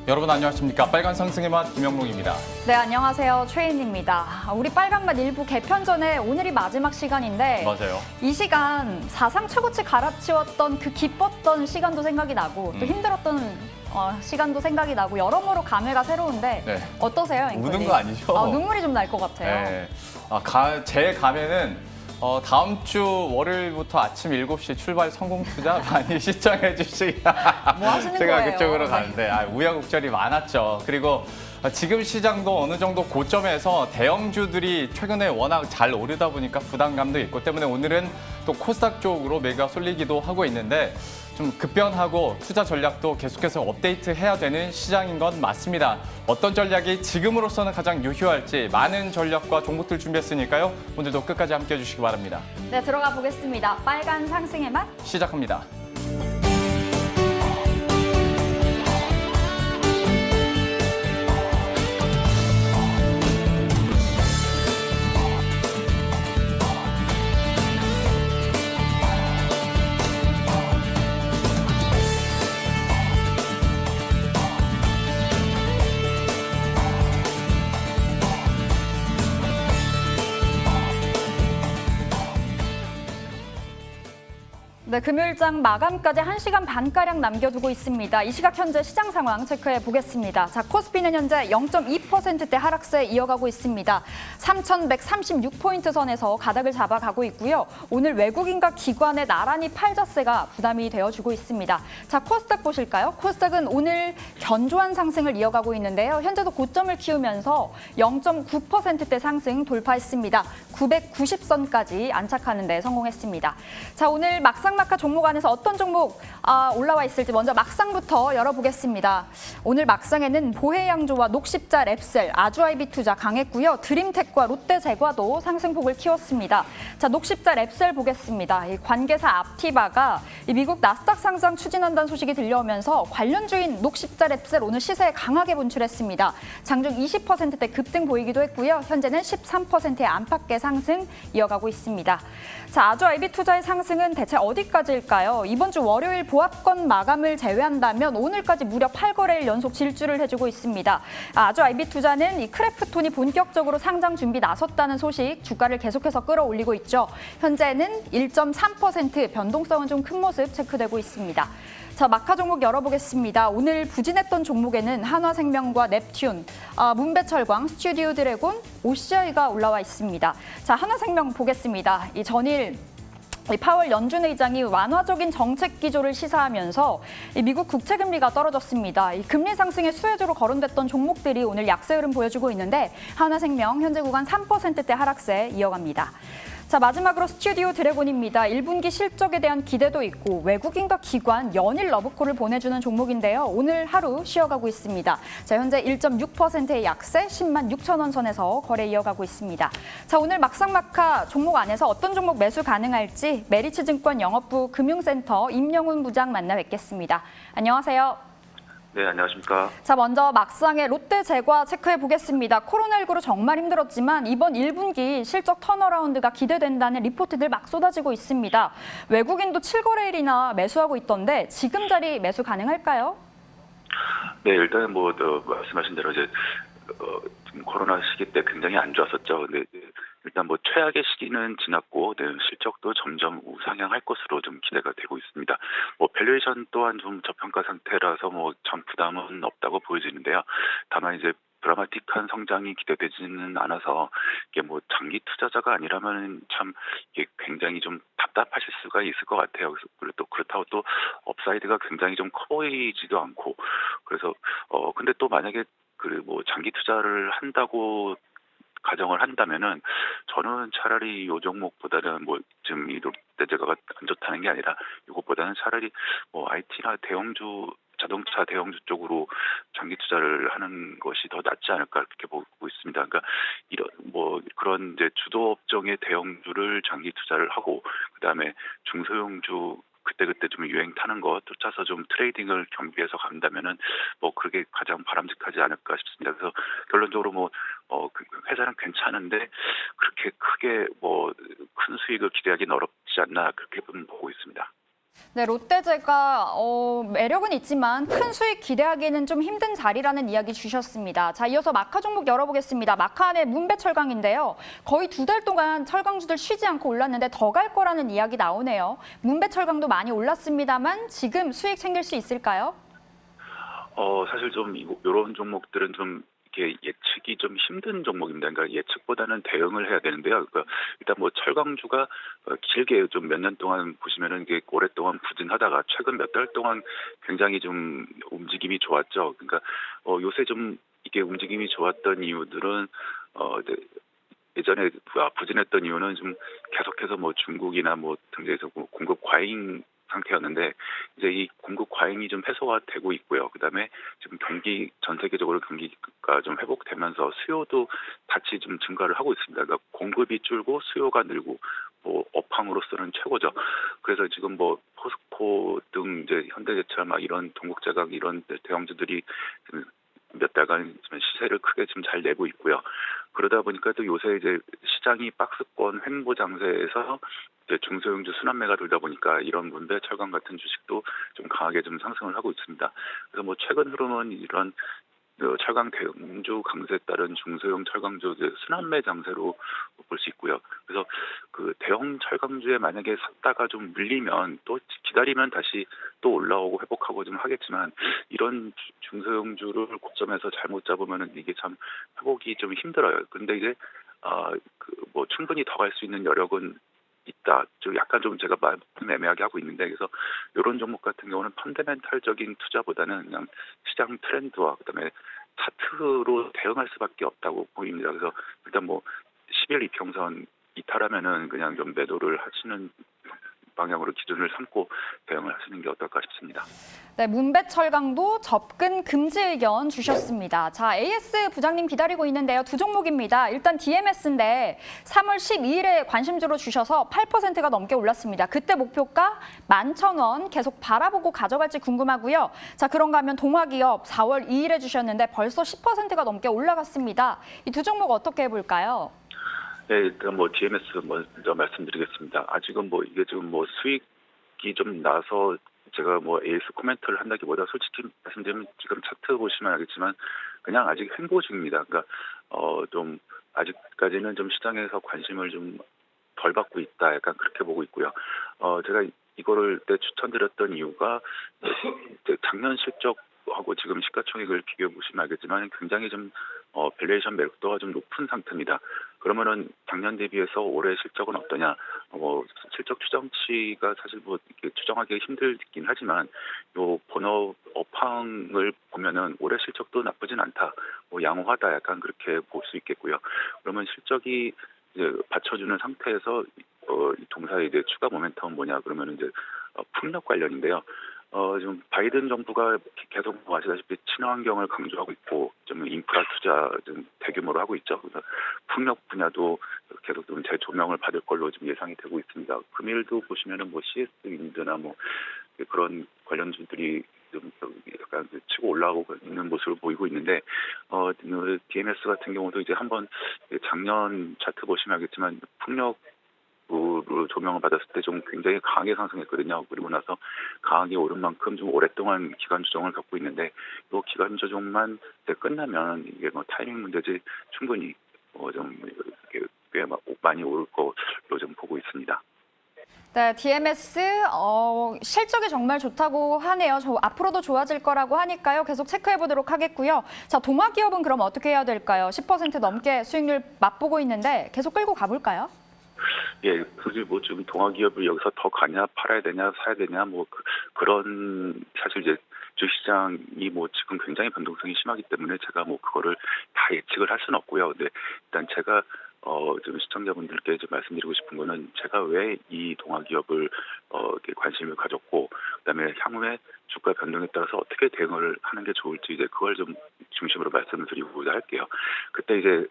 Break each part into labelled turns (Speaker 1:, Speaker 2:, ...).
Speaker 1: 여러분 안녕하십니까? 빨간 상승의 맛 김영롱입니다.
Speaker 2: 네, 안녕하세요. 최인입니다. 우리 빨간맛 일부 개편 전에 오늘이 마지막 시간인데
Speaker 1: 맞아요.
Speaker 2: 이 시간 사상 최고치 갈아치웠던 그 기뻤던 시간도 생각이 나고 또 힘들었던 시간도 생각이 나고 여러모로 감회가 새로운데
Speaker 1: 네.
Speaker 2: 어떠세요?
Speaker 1: 우는 거 아니죠?
Speaker 2: 눈물이 좀 날 것 같아요.
Speaker 1: 네. 제 감에는 다음 주 월요일부터 아침 7시 출발 성공 투자 많이 시청해 주시기.
Speaker 2: 뭐 하시는
Speaker 1: 제가
Speaker 2: 거예요?
Speaker 1: 그쪽으로 가는데 우여곡절이 많았죠. 그리고 지금 시장도 어느 정도 고점에서 대형주들이 최근에 워낙 잘 오르다 보니까 부담감도 있고 때문에 오늘은 또 코스닥 쪽으로 매가 쏠리기도 하고 있는데 좀 급변하고 투자 전략도 계속해서 업데이트해야 되는 시장인 건 맞습니다. 어떤 전략이 지금으로서는 가장 유효할지 많은 전략과 종목들 준비했으니까요. 오늘도 끝까지 함께해 주시기 바랍니다.
Speaker 2: 네, 들어가 보겠습니다. 빨간 상승의 맛
Speaker 1: 시작합니다.
Speaker 2: 네, 금요일장 마감까지 1시간 반가량 남겨두고 있습니다. 이 시각 현재 시장 상황 체크해 보겠습니다. 자, 코스피는 현재 0.2%대 하락세 이어가고 있습니다. 3,136포인트 선에서 가닥을 잡아가고 있고요. 오늘 외국인과 기관의 나란히 팔자세가 부담이 되어주고 있습니다. 자, 코스닥 보실까요? 코스닥은 오늘 견조한 상승을 이어가고 있는데요. 현재도 고점을 키우면서 0.9%대 상승 돌파했습니다. 990선까지 안착하는 데 성공했습니다. 자, 오늘 막상막하 종목 안에서 어떤 종목 올라와 있을지 먼저 막상부터 열어보겠습니다. 오늘 막상에는 보혜양조와 녹십자 랩셀, 아주아이비투자 강했고요. 드림텍과 롯데제과도 상승폭을 키웠습니다. 자, 녹십자 랩셀 보겠습니다. 이 관계사 앞티바가 미국 나스닥 상장 추진한다는 소식이 들려오면서 관련주인 녹십자 랩셀 오늘 시세에 강하게 분출했습니다. 장중 20%대 급등 보이기도 했고요. 현재는 13%의 안팎의 상승 이어가고 있습니다. 자, 아주아이비투자의 상승은 대체 어디까지일까요? 이번 주 월요일 보합권 마감을 제외한다면 오늘까지 무려 8거래일 연속 질주를 해주고 있습니다. 아주아이비투자는 이 크래프톤이 본격적으로 상장 준비 나섰다는 소식 주가를 계속해서 끌어올리고 있죠. 현재는 1.3% 변동성은 좀 큰 모습 체크되고 있습니다. 자, 마카 종목 열어보겠습니다. 오늘 부진했던 종목에는 한화생명과 넵튠, 문배철광, 스튜디오 드래곤, OCI가 올라와 있습니다. 자, 한화생명 보겠습니다. 이 전일 파월 연준 의장이 완화적인 정책 기조를 시사하면서 미국 국채금리가 떨어졌습니다. 이 금리 상승의 수혜주로 거론됐던 종목들이 오늘 약세 흐름 보여주고 있는데 한화생명 현재 구간 3%대 하락세 이어갑니다. 자, 마지막으로 스튜디오 드래곤입니다. 1분기 실적에 대한 기대도 있고 외국인과 기관 연일 러브콜을 보내주는 종목인데요. 오늘 하루 쉬어가고 있습니다. 자, 현재 1.6%의 약세 10만 6천 원 선에서 거래 이어가고 있습니다. 자, 오늘 막상막하 종목 안에서 어떤 종목 매수 가능할지 메리츠증권 영업부 금융센터 임영훈 부장 만나 뵙겠습니다. 안녕하세요.
Speaker 3: 네, 안녕하십니까.
Speaker 2: 자, 먼저 막상의 롯데제과 체크해 보겠습니다. 코로나19로 정말 힘들었지만 이번 1분기 실적 턴어라운드가 기대된다는 리포트들 막 쏟아지고 있습니다. 외국인도 7거래일이나 매수하고 있던데 지금 자리 매수 가능할까요?
Speaker 3: 네, 일단 말씀하신 대로 이제 지금 코로나 시기 때 굉장히 안 좋았었죠. 근데 일단 최악의 시기는 지났고 실적도 점점 우상향할 것으로 좀 기대가 되고 있습니다. 밸류에이션 또한 좀 저평가 상태라서 전 부담은 없다고 보여지는데요. 다만 이제 드라마틱한 성장이 기대되지는 않아서 이게 장기 투자자가 아니라면 참 이게 굉장히 좀 답답하실 수가 있을 것 같아요. 그래서 또 그렇다고 또 업사이드가 굉장히 좀 커 보이지도 않고 그래서 근데 또 만약에 장기 투자를 한다고 가정을 한다면은 저는 차라리 이 종목보다는 지금 이 롯데제과가 안 좋다는 게 아니라 이것보다는 차라리 IT나 대형주 자동차 대형주 쪽으로 장기 투자를 하는 것이 더 낫지 않을까 그렇게 보고 있습니다. 그러니까 이런 그런 이제 주도 업종의 대형주를 장기 투자를 하고 그다음에 중소형주 그때그때 좀 유행 타는 거 쫓아서 좀 트레이딩을 겸비해서 간다면은 그게 가장 바람직하지 않을까 싶습니다. 그래서 결론적으로 회사는 괜찮은데 그렇게 크게 큰 수익을 기대하기는 어렵지 않나 그렇게 보고 있습니다.
Speaker 2: 네, 롯데제가 매력은 있지만 큰 수익 기대하기는 좀 힘든 자리라는 이야기 주셨습니다. 자, 이어서 마카 종목 열어보겠습니다. 마카의 문배철강인데요. 거의 2달 동안 철강주들 쉬지 않고 올랐는데 더 갈 거라는 이야기 나오네요. 문배철강도 많이 올랐습니다만 지금 수익 생길 수 있을까요?
Speaker 3: 사실 좀 이런 종목들은 좀 이게 예측이 좀 힘든 종목입니다. 그러니까 예측보다는 대응을 해야 되는데요. 그러니까 일단 뭐 철강주가 길게 좀 몇 년 동안 보시면은 이게 오랫동안 부진하다가 최근 몇 달 동안 굉장히 좀 움직임이 좋았죠. 그러니까 요새 좀 이게 움직임이 좋았던 이유들은 네, 예전에 부진했던 이유는 좀 계속해서 뭐 중국이나 뭐 등지에서 공급 과잉 상태였는데 이제 이 공급 과잉이 좀 해소화되고 있고요. 그다음에 지금 전 세계적으로 경기가 좀 회복되면서 수요도 같이 좀 증가를 하고 있습니다. 그러니까 공급이 줄고 수요가 늘고 뭐 업황으로서는 최고죠. 그래서 지금 뭐 포스코 등 이제 현대제철 막 이런 동국제강 이런 대형주들이 지금 몇 달간 시세를 크게 좀 잘 내고 있고요. 그러다 보니까 또 요새 이제 시장이 박스권 횡보 장세에서 이제 중소형주 순환매가 돌다 보니까 이런 문배 철강 같은 주식도 좀 강하게 좀 상승을 하고 있습니다. 그래서 뭐 최근 흐름은 이런 철강 대형주 강세에 따른 중소형 철강주 순환매 장세로 볼 수 있고요. 그래서 그 대형 철강주에 만약에 샀다가 좀 물리면 또 기다리면 다시 또 올라오고 회복하고 좀 하겠지만 이런 중소형주를 고점에서 잘못 잡으면은 이게 참 회복이 좀 힘들어요. 근데 이제 뭐 충분히 더 갈 수 있는 여력은 있다. 좀 약간 좀 제가 좀 애매하게 하고 있는데 그래서 이런 종목 같은 경우는 펀더멘탈적인 투자보다는 그냥 시장 트렌드와 그다음에 차트로 대응할 수밖에 없다고 보입니다. 그래서 일단 뭐 10일 이평선 이탈하면은 그냥 좀 매도를 하시는 방향으로 기준을 삼고 대응을 하시는 게 어떨까 싶습니다.
Speaker 2: 네, 문배철강도 접근 금지 의견 주셨습니다. 자, AS 부장님 기다리고 있는데요. 2종목입니다. 일단 DMS인데 3월 12일에 관심주로 주셔서 8%가 넘게 올랐습니다. 그때 목표가 11,000원 계속 바라보고 가져갈지 궁금하고요. 자, 그런가 하면 동화기업 4월 2일에 주셨는데 벌써 10%가 넘게 올라갔습니다. 이 2종목 어떻게 해볼까요?
Speaker 3: 네, 일단 뭐 DMS 먼저 말씀드리겠습니다. 아직은 뭐 이게 지금 뭐 수익이 좀 나서 제가 뭐 AS 코멘트를 한다기보다 솔직히 말씀드리면 지금 차트 보시면 알겠지만 그냥 아직 횡보 중입니다. 그러니까 좀 아직까지는 좀 시장에서 관심을 좀 덜 받고 있다. 약간 그렇게 보고 있고요. 제가 이거를 때 추천드렸던 이유가 이제 작년 실적하고 지금 시가총액을 비교해 보시면 알겠지만 굉장히 좀 밸류에이션 매력도가 좀 높은 상태입니다. 그러면은 작년 대비해서 올해 실적은 어떠냐? 실적 추정치가 사실 뭐 이렇게 추정하기 힘들긴 하지만 요 본업 업황을 보면은 올해 실적도 나쁘진 않다. 뭐 양호하다. 약간 그렇게 볼 수 있겠고요. 그러면 실적이 이제 받쳐주는 상태에서 이 동사의 이제 추가 모멘텀은 뭐냐? 그러면 이제 풍력 관련인데요. 지금 바이든 정부가 계속 아시다시피 친환경을 강조하고 있고 좀 인프라 투자 좀 대규모로 하고 있죠. 그래서 풍력 분야도 계속 좀 재조명을 받을 걸로 좀 예상이 되고 있습니다. 금일도 보시면은 뭐 CS 윈드나 뭐 그런 관련주들이 좀 약간 치고 올라오고 있는 모습을 보이고 있는데 DMS 같은 경우도 이제 한번 작년 차트 보시면 알겠지만 풍력 로 조명을 받았을 때 좀 굉장히 강하게 상승했거든요. 그리고 나서 강하게 오른 만큼 좀 오랫동안 기간 조정을 겪고 있는데 이 기간 조정만 이제 끝나면 이게 뭐 타이밍 문제지 충분히 좀 꽤 많이 올 걸로 좀 보고 있습니다.
Speaker 2: 네, DMS 실적이 정말 좋다고 하네요. 앞으로도 좋아질 거라고 하니까요. 계속 체크해 보도록 하겠고요. 자, 동화기업은 그럼 어떻게 해야 될까요? 10% 넘게 수익률 맛보고 있는데 계속 끌고 가볼까요?
Speaker 3: 예, 굳이 뭐 지금 동화기업을 여기서 더 가냐, 팔아야 되냐, 사야 되냐, 뭐 그런 사실 이제 주식시장이 뭐 지금 굉장히 변동성이 심하기 때문에 제가 뭐 그거를 다 예측을 할 수는 없고요. 근데 일단 제가 좀 시청자분들께 좀 말씀드리고 싶은 거는 제가 왜 이 동화기업을 이렇게 관심을 가졌고 그다음에 향후에 주가 변동에 따라서 어떻게 대응을 하는 게 좋을지 이제 그걸 좀 중심으로 말씀을 드리고자 할게요. 그때 이제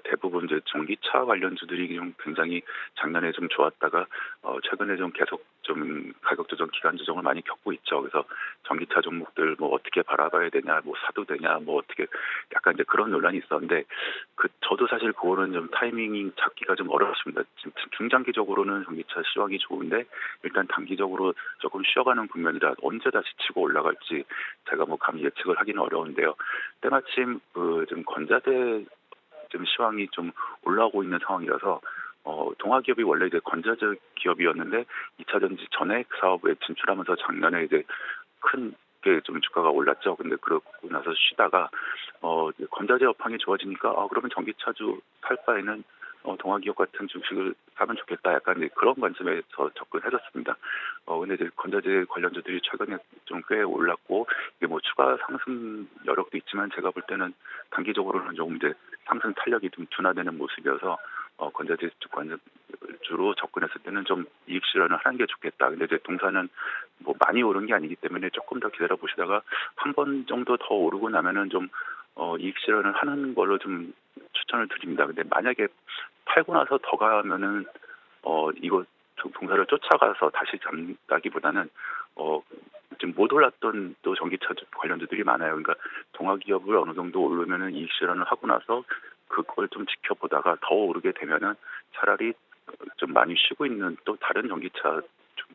Speaker 3: 대부분 이제 전기차 관련주들이 좀 굉장히 작년에 좀 좋았다가 최근에 좀 계속 좀 가격 조정, 기간 조정을 많이 겪고 있죠. 그래서 전기차 종목들 뭐 어떻게 바라봐야 되냐, 뭐 사도 되냐, 뭐 어떻게 약간 이제 그런 논란이 있었는데 저도 사실 그거는 좀 타이밍 잡기가 좀 어렵습니다. 지금 중장기적으로는 전기차 시황이 좋은데 일단 단기적으로 조금 쉬어가는 국면이라 언제 다시 치고 올라갈지 제가 뭐 감히 예측을 하기는 어려운데요. 때마침 좀 건자재 좀 시황이 좀 올라오고 있는 상황이라서 동화기업이 원래 이제 건자재 기업이었는데 2차 전지 전액 사업에 진출하면서 작년에 이제 큰 게 좀 주가가 올랐죠. 근데 그러고 나서 쉬다가 건자재 업황이 좋아지니까 그러면 전기차주 살 바에는 동화기업 같은 주식을 사면 좋겠다. 약간 이제 그런 관점에서 접근했었습니다. 근데 이제 건자재 관련주들이 최근에 좀 꽤 올랐고 이게 뭐 추가 상승 여력도 있지만 제가 볼 때는 단기적으로는 조금 이제 상승 탄력이 좀 둔화되는 모습이어서 건자재 주로 접근했을 때는 좀 이익 실현을 하는 게 좋겠다. 근데 이제 동사는 뭐 많이 오른 게 아니기 때문에 조금 더 기다려 보시다가 한 번 정도 더 오르고 나면은 좀 이익 실현을 하는 걸로 좀 추천을 드립니다. 근데 만약에 팔고 나서 더 가면은 이거 동사를 쫓아가서 다시 잡다기보다는 지금 못 올랐던 또 전기차 관련주들이 많아요. 그러니까 동화기업을 어느 정도 오르면은 이익 실현을 하고 나서 그걸 좀 지켜보다가 더 오르게 되면은 차라리 좀 많이 쉬고 있는 또 다른 전기차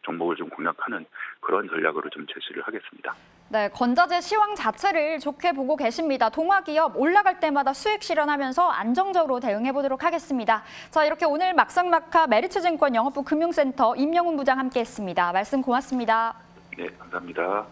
Speaker 3: 종목을 좀 공략하는 그런 전략으로 좀 제시를 하겠습니다.
Speaker 2: 네, 건자재 시황 자체를 좋게 보고 계십니다. 동화기업 올라갈 때마다 수익 실현하면서 안정적으로 대응해 보도록 하겠습니다. 자, 이렇게 오늘 막상막하 메리츠증권 영업부 금융센터 임영훈 부장 함께했습니다. 말씀 고맙습니다.
Speaker 3: 네, 감사합니다.